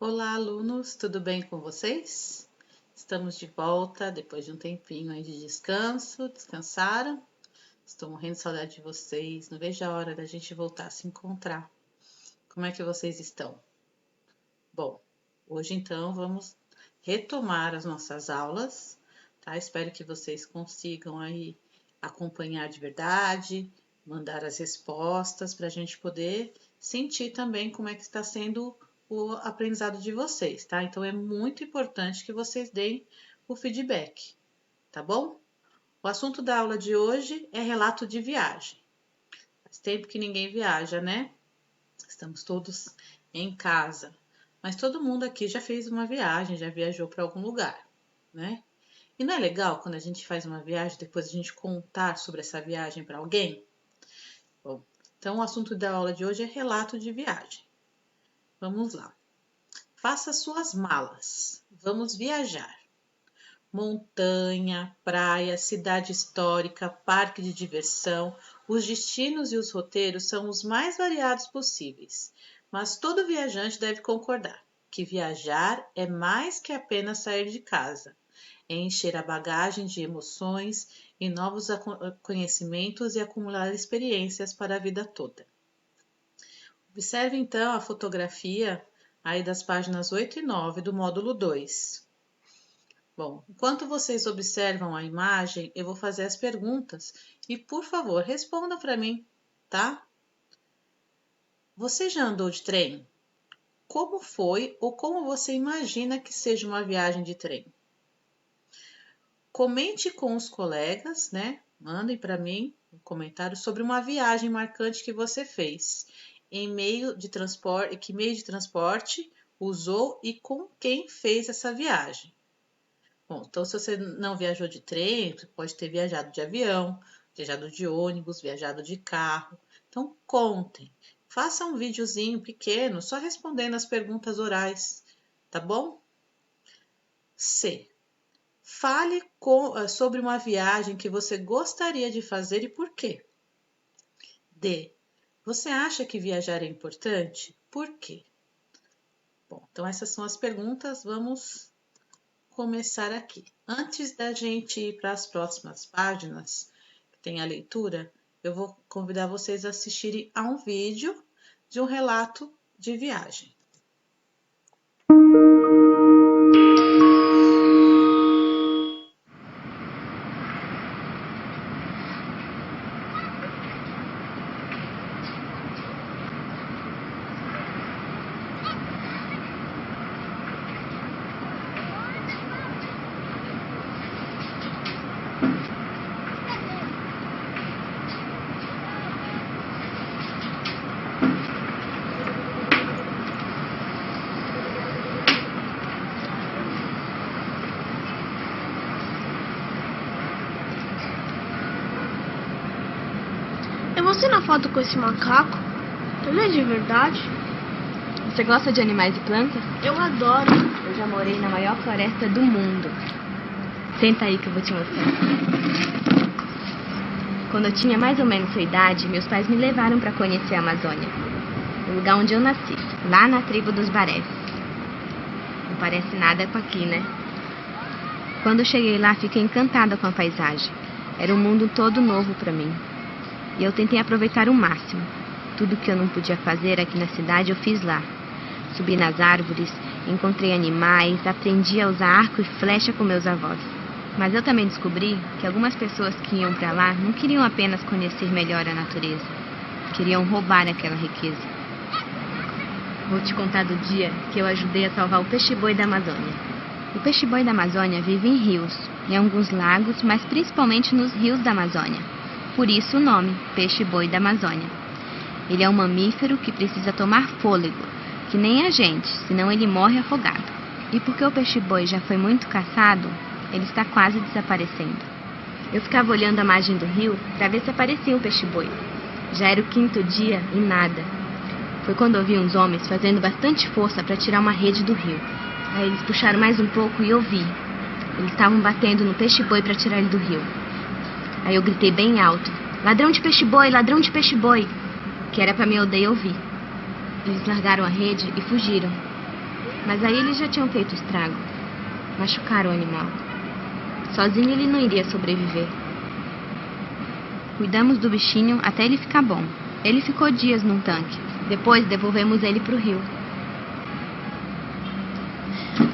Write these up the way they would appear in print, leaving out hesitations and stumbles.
Olá, alunos, tudo bem com vocês? Estamos de volta depois de um tempinho aí de descanso. Descansaram? Estou morrendo de saudade de vocês. Não vejo a hora da gente voltar a se encontrar. Como é que vocês estão? Bom, hoje então vamos retomar as nossas aulas, tá? Espero que vocês consigam aí acompanhar de verdade, mandar as respostas para a gente poder sentir também como é que está sendo o aprendizado de vocês, tá? Então é muito importante que vocês deem o feedback, tá bom? O assunto da aula de hoje é relato de viagem. Faz tempo que ninguém viaja, né? Estamos todos em casa, mas todo mundo aqui já fez uma viagem, já viajou para algum lugar, né? E não é legal quando a gente faz uma viagem, depois a gente contar sobre essa viagem para alguém? Bom, então o assunto da aula de hoje é relato de viagem. Vamos lá. Faça suas malas. Vamos viajar. Montanha, praia, cidade histórica, parque de diversão. Os destinos e os roteiros são os mais variados possíveis. Mas todo viajante deve concordar que viajar é mais que apenas sair de casa. É encher a bagagem de emoções e novos conhecimentos e acumular experiências para a vida toda. Observe então a fotografia aí das páginas 8 e 9 do módulo 2. Bom, enquanto vocês observam a imagem, eu vou fazer as perguntas e, por favor, respondam para mim, tá? Você já andou de trem? Como foi ou como você imagina que seja uma viagem de trem? Comente com os colegas, né? Mandem para mim um comentário sobre uma viagem marcante que você fez. Em meio de transporte, que meio de transporte usou e com quem fez essa viagem. Bom, então se você não viajou de trem, você pode ter viajado de avião, viajado de ônibus, viajado de carro. Então contem, faça um videozinho pequeno só respondendo as perguntas orais, tá bom? C. Fale sobre uma viagem que você gostaria de fazer e por quê. D. Você acha que viajar é importante? Por quê? Bom, então essas são as perguntas, vamos começar aqui. Antes da gente ir para as próximas páginas, que tem a leitura, eu vou convidar vocês a assistirem a um vídeo de um relato de viagem. É você na foto com esse macaco? Ele é de verdade? Você gosta de animais e plantas? Eu adoro. Eu já morei na maior floresta do mundo. Senta aí que eu vou te mostrar. Quando eu tinha mais ou menos sua idade, meus pais me levaram para conhecer a Amazônia, o lugar onde eu nasci, lá na tribo dos Barés. Não parece nada com aqui, né? Quando eu cheguei lá, fiquei encantada com a paisagem. Era um mundo todo novo para mim. E eu tentei aproveitar o máximo. Tudo que eu não podia fazer aqui na cidade, eu fiz lá. Subi nas árvores, encontrei animais, aprendi a usar arco e flecha com meus avós. Mas eu também descobri que algumas pessoas que iam para lá não queriam apenas conhecer melhor a natureza. Queriam roubar aquela riqueza. Vou te contar do dia que eu ajudei a salvar o peixe-boi da Amazônia. O peixe-boi da Amazônia vive em rios, em alguns lagos, mas principalmente nos rios da Amazônia. Por isso o nome, peixe-boi da Amazônia. Ele é um mamífero que precisa tomar fôlego, que nem a gente, senão ele morre afogado. E porque o peixe-boi já foi muito caçado, ele está quase desaparecendo. Eu ficava olhando a margem do rio para ver se aparecia um peixe-boi. Já era o 5º dia e nada. Foi quando eu vi uns homens fazendo bastante força para tirar uma rede do rio. Aí eles puxaram mais um pouco e eu vi. Eles estavam batendo no peixe-boi para tirar ele do rio. Aí eu gritei bem alto: ladrão de peixe-boi, ladrão de peixe-boi, que era para minha aldeia ouvir. Eles largaram a rede e fugiram. Mas aí eles já tinham feito estrago. Machucaram o animal. Sozinho ele não iria sobreviver. Cuidamos do bichinho até ele ficar bom. Ele ficou dias num tanque. Depois devolvemos ele pro rio.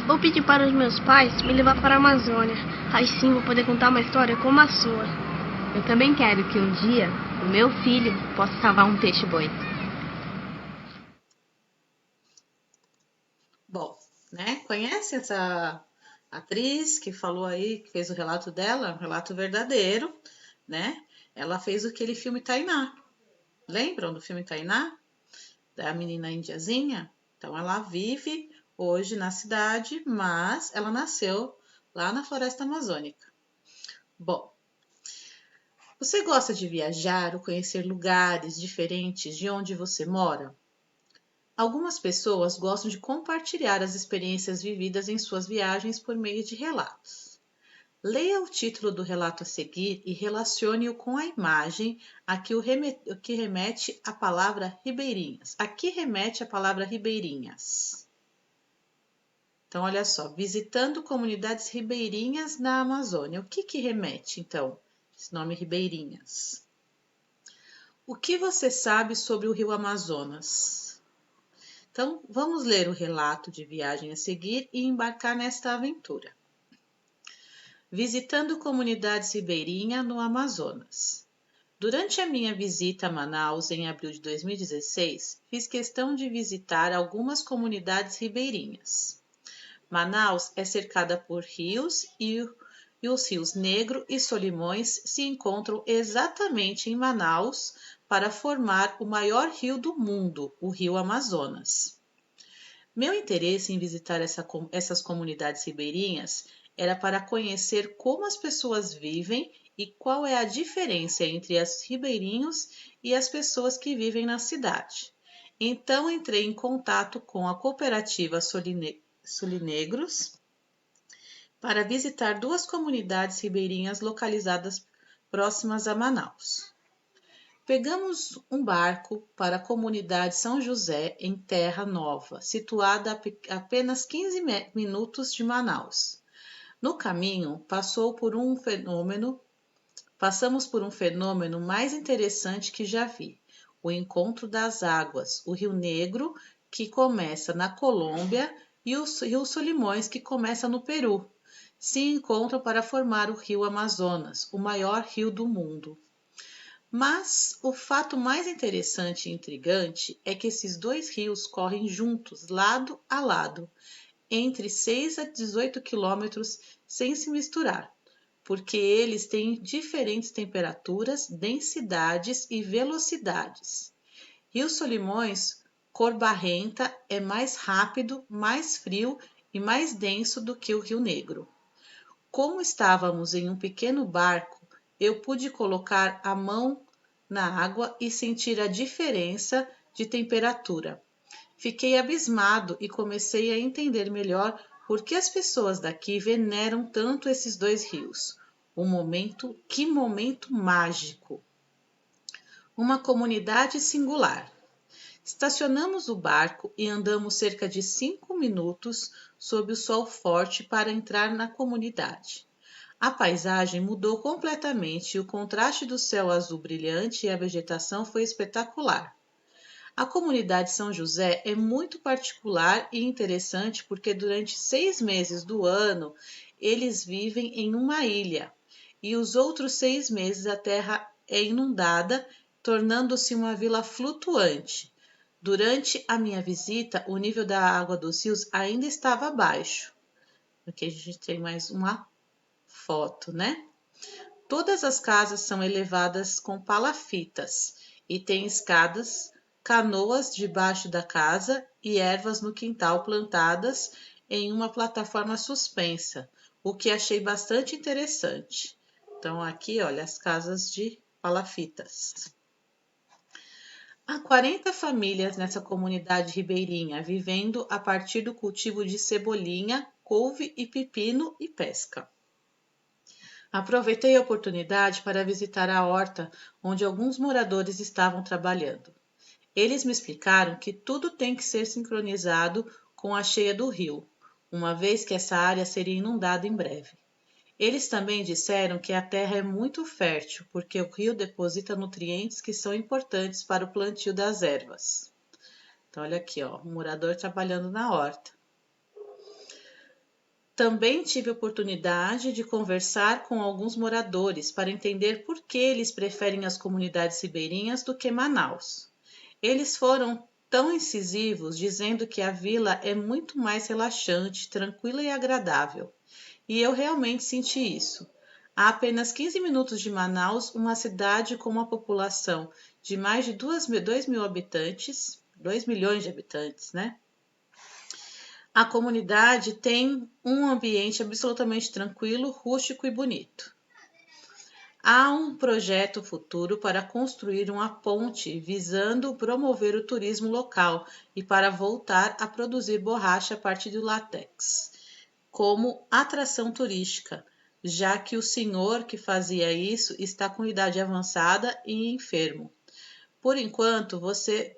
Vou pedir para os meus pais me levar para a Amazônia. Aí sim vou poder contar uma história como a sua. Eu também quero que um dia o meu filho possa salvar um peixe-boi. Bom, né? Conhece essa atriz que falou aí, que fez o relato dela? Um relato verdadeiro, né? Ela fez aquele filme Tainá. Lembram do filme Tainá? Da menina indiazinha? Então, ela vive hoje na cidade, mas ela nasceu lá na floresta amazônica. Bom, você gosta de viajar ou conhecer lugares diferentes de onde você mora? Algumas pessoas gostam de compartilhar as experiências vividas em suas viagens por meio de relatos. Leia o título do relato a seguir e relacione-o com a imagem a que remete a palavra ribeirinhas. Aqui remete a palavra ribeirinhas. Então, olha só, visitando comunidades ribeirinhas na Amazônia. O que remete, então, esse nome ribeirinhas? O que você sabe sobre o rio Amazonas? Então, vamos ler o relato de viagem a seguir e embarcar nesta aventura. Visitando comunidades ribeirinhas no Amazonas. Durante a minha visita a Manaus em abril de 2016, fiz questão de visitar algumas comunidades ribeirinhas. Manaus é cercada por rios e os rios Negro e Solimões se encontram exatamente em Manaus para formar o maior rio do mundo, o rio Amazonas. Meu interesse em visitar essas comunidades ribeirinhas era para conhecer como as pessoas vivem e qual é a diferença entre os ribeirinhos e as pessoas que vivem na cidade. Então entrei em contato com a cooperativa Solinegros para visitar duas comunidades ribeirinhas localizadas próximas a Manaus. Pegamos um barco para a comunidade São José, em Terra Nova, situada a apenas 15 minutos de Manaus. No caminho, passamos por um fenômeno mais interessante que já vi, o encontro das águas, o Rio Negro, que começa na Colômbia, e o Rio Solimões, que começa no Peru, se encontram para formar o Rio Amazonas, o maior rio do mundo. Mas o fato mais interessante e intrigante é que esses dois rios correm juntos, lado a lado, entre 6 a 18 quilômetros sem se misturar, porque eles têm diferentes temperaturas, densidades e velocidades. Rio Solimões, cor barrenta, é mais rápido, mais frio e mais denso do que o Rio Negro. Como estávamos em um pequeno barco, eu pude colocar a mão na água e sentir a diferença de temperatura. Fiquei abismado e comecei a entender melhor por que as pessoas daqui veneram tanto esses dois rios. Que momento mágico! Uma comunidade singular. Estacionamos o barco e andamos cerca de 5 minutos sob o sol forte para entrar na comunidade. A paisagem mudou completamente e o contraste do céu azul brilhante e a vegetação foi espetacular. A comunidade São José é muito particular e interessante porque durante 6 meses do ano eles vivem em uma ilha e os outros 6 meses a terra é inundada, tornando-se uma vila flutuante. Durante a minha visita, o nível da água dos rios ainda estava baixo. Aqui a gente tem mais uma foto, né? Todas as casas são elevadas com palafitas e têm escadas, canoas debaixo da casa e ervas no quintal plantadas em uma plataforma suspensa, o que achei bastante interessante. Então, aqui, olha, as casas de palafitas. Há 40 famílias nessa comunidade ribeirinha, vivendo a partir do cultivo de cebolinha, couve e pepino e pesca. Aproveitei a oportunidade para visitar a horta onde alguns moradores estavam trabalhando. Eles me explicaram que tudo tem que ser sincronizado com a cheia do rio, uma vez que essa área seria inundada em breve. Eles também disseram que a terra é muito fértil, porque o rio deposita nutrientes que são importantes para o plantio das ervas. Então, olha aqui, ó, um morador trabalhando na horta. Também tive a oportunidade de conversar com alguns moradores para entender por que eles preferem as comunidades ribeirinhas do que Manaus. Eles foram tão incisivos, dizendo que a vila é muito mais relaxante, tranquila e agradável. E eu realmente senti isso. A apenas 15 minutos de Manaus, uma cidade com uma população de mais de 2 mil habitantes, 2 milhões de habitantes, né? A comunidade tem um ambiente absolutamente tranquilo, rústico e bonito. Há um projeto futuro para construir uma ponte visando promover o turismo local e para voltar a produzir borracha a partir do látex, como atração turística, já que o senhor que fazia isso está com idade avançada e enfermo. Por enquanto, você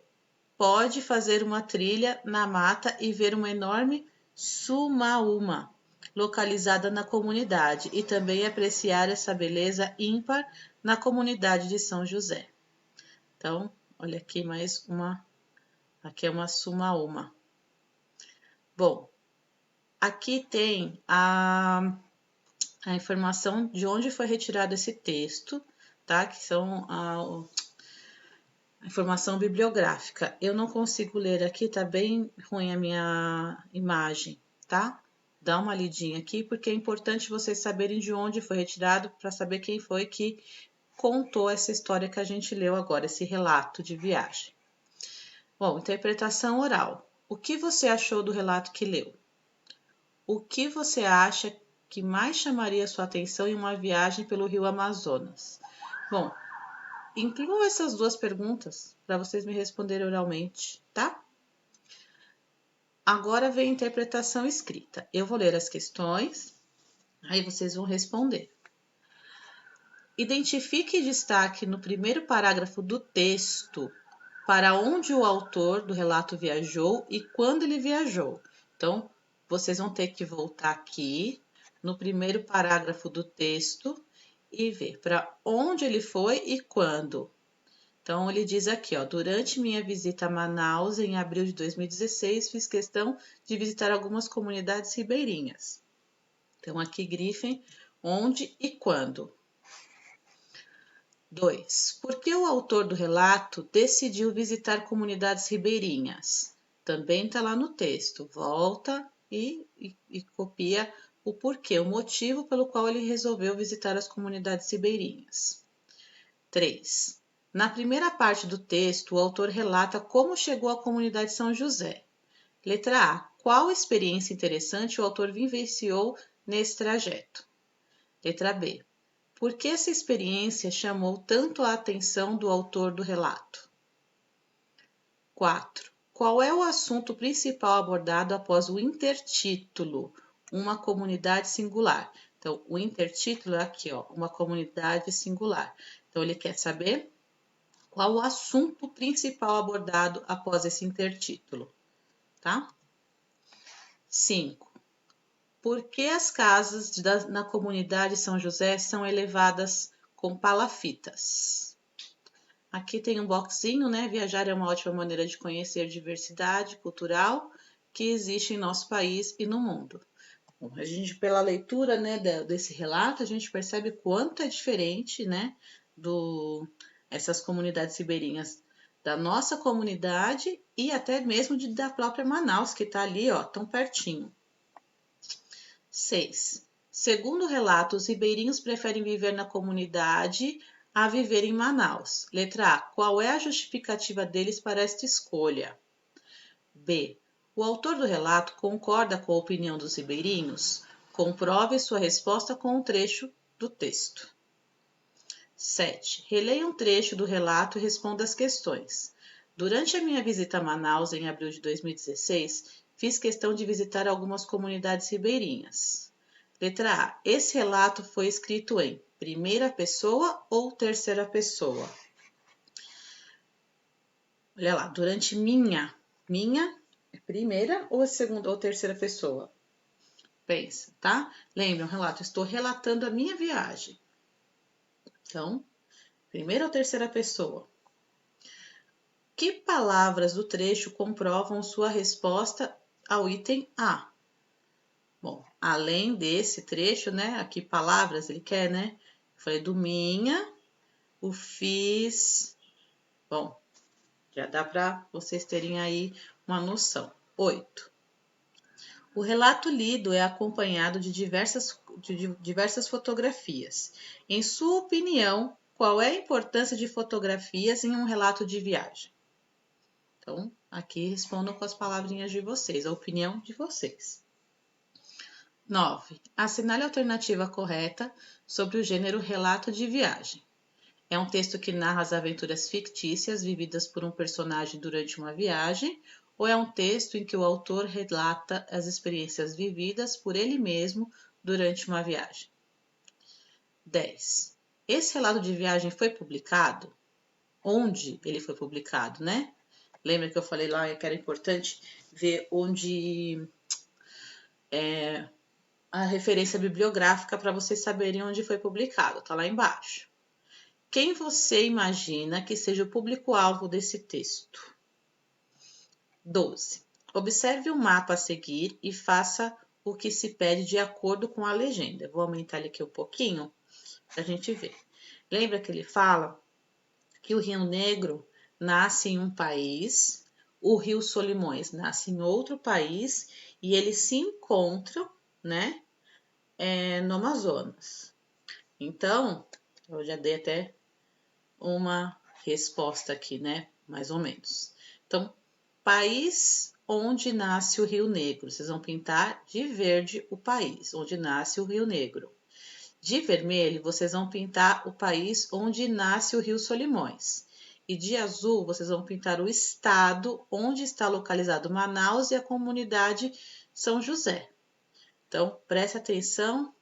pode fazer uma trilha na mata e ver uma enorme sumaúma localizada na comunidade e também apreciar essa beleza ímpar na comunidade de São José. Então, olha aqui mais uma, aqui é uma sumaúma. Bom, aqui tem a informação de onde foi retirado esse texto, tá? Que são a informação bibliográfica. Eu não consigo ler aqui, tá bem ruim a minha imagem, tá? Dá uma lidinha aqui, porque é importante vocês saberem de onde foi retirado para saber quem foi que contou essa história que a gente leu agora, esse relato de viagem. Bom, interpretação oral. O que você achou do relato que leu? O que você acha que mais chamaria sua atenção em uma viagem pelo Rio Amazonas? Bom, incluam essas duas perguntas para vocês me responderem oralmente, tá? Agora vem a interpretação escrita. Eu vou ler as questões, aí vocês vão responder. Identifique e destaque no primeiro parágrafo do texto para onde o autor do relato viajou e quando ele viajou. Então, vocês vão ter que voltar aqui no primeiro parágrafo do texto e ver para onde ele foi e quando. Então, ele diz aqui, ó, durante minha visita a Manaus, em abril de 2016, fiz questão de visitar algumas comunidades ribeirinhas. Então, aqui grifem onde e quando. 2. Por que o autor do relato decidiu visitar comunidades ribeirinhas? Também está lá no texto. Volta e copia o porquê, o motivo pelo qual ele resolveu visitar as comunidades ribeirinhas. 3. Na primeira parte do texto, o autor relata como chegou à comunidade São José. Letra A. Qual experiência interessante o autor vivenciou nesse trajeto? Letra B. Por que essa experiência chamou tanto a atenção do autor do relato? 4. Qual é o assunto principal abordado após o intertítulo? Uma comunidade singular. Então, o intertítulo é aqui, ó, uma comunidade singular. Então, ele quer saber qual o assunto principal abordado após esse intertítulo, tá? 5. Por que as casas na comunidade São José são elevadas com palafitas? Aqui tem um boxinho, né? Viajar é uma ótima maneira de conhecer diversidade cultural que existe em nosso país e no mundo. Bom, a gente, pela leitura, né, desse relato, a gente percebe quanto é diferente, né, essas comunidades ribeirinhas da nossa comunidade e até mesmo da própria Manaus, que está ali, ó, tão pertinho. 6. Segundo o relato, os ribeirinhos preferem viver na comunidade a viver em Manaus. Letra A. Qual é a justificativa deles para esta escolha? B. O autor do relato concorda com a opinião dos ribeirinhos? Comprove sua resposta com um trecho do texto. 7. Releia um trecho do relato e responda as questões. Durante a minha visita a Manaus, em abril de 2016, fiz questão de visitar algumas comunidades ribeirinhas. Letra A. Esse relato foi escrito em primeira pessoa ou terceira pessoa? Olha lá, durante minha É primeira ou segunda ou terceira pessoa? Pensa, tá? Lembra, um relato, estou relatando a minha viagem. Então, primeira ou terceira pessoa? Que palavras do trecho comprovam sua resposta ao item A? Bom, além desse trecho, né? Aqui palavras ele quer, né? Falei do minha, o fiz. Bom, já dá para vocês terem aí uma noção. 8. O relato lido é acompanhado de diversas fotografias. Em sua opinião, qual é a importância de fotografias em um relato de viagem? Então, aqui respondam com as palavrinhas de vocês, a opinião de vocês. 9. Assinale a alternativa correta sobre o gênero relato de viagem. É um texto que narra as aventuras fictícias vividas por um personagem durante uma viagem, ou é um texto em que o autor relata as experiências vividas por ele mesmo durante uma viagem? 10. Esse relato de viagem foi publicado? Onde ele foi publicado, né? Lembra que eu falei lá que era importante ver onde a referência bibliográfica para vocês saberem onde foi publicado, tá lá embaixo. Quem você imagina que seja o público-alvo desse texto? 12. Observe o mapa a seguir e faça o que se pede de acordo com a legenda. Vou aumentar ele aqui um pouquinho para a gente ver. Lembra que ele fala que o Rio Negro nasce em um país, o Rio Solimões nasce em outro país e eles se encontram, né, no Amazonas. Então, eu já dei até uma resposta aqui, né, mais ou menos. Então, país onde nasce o Rio Negro. Vocês vão pintar de verde o país onde nasce o Rio Negro. De vermelho, vocês vão pintar o país onde nasce o Rio Solimões. E de azul, vocês vão pintar o estado onde está localizado Manaus e a comunidade São José. Então, preste atenção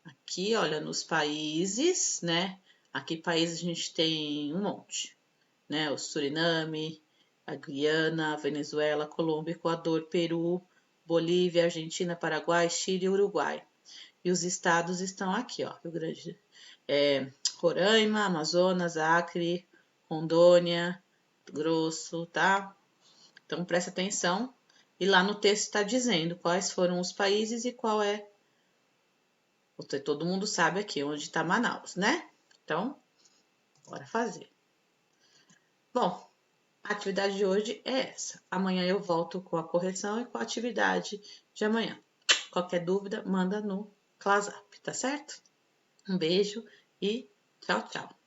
aqui, olha, nos países, né? Aqui países a gente tem um monte, né? O Suriname, a Guiana, a Venezuela, Colômbia, Equador, Peru, Bolívia, Argentina, Paraguai, Chile e Uruguai. E os estados estão aqui, ó, Rio Grande, Roraima, Amazonas, Acre, Rondônia, Grosso, tá? Então, presta atenção. E lá no texto está dizendo quais foram os países e qual é. Todo mundo sabe aqui onde está Manaus, né? Então, bora fazer. Bom, a atividade de hoje é essa. Amanhã eu volto com a correção e com a atividade de amanhã. Qualquer dúvida, manda no ClassUp, tá certo? Um beijo e tchau, tchau.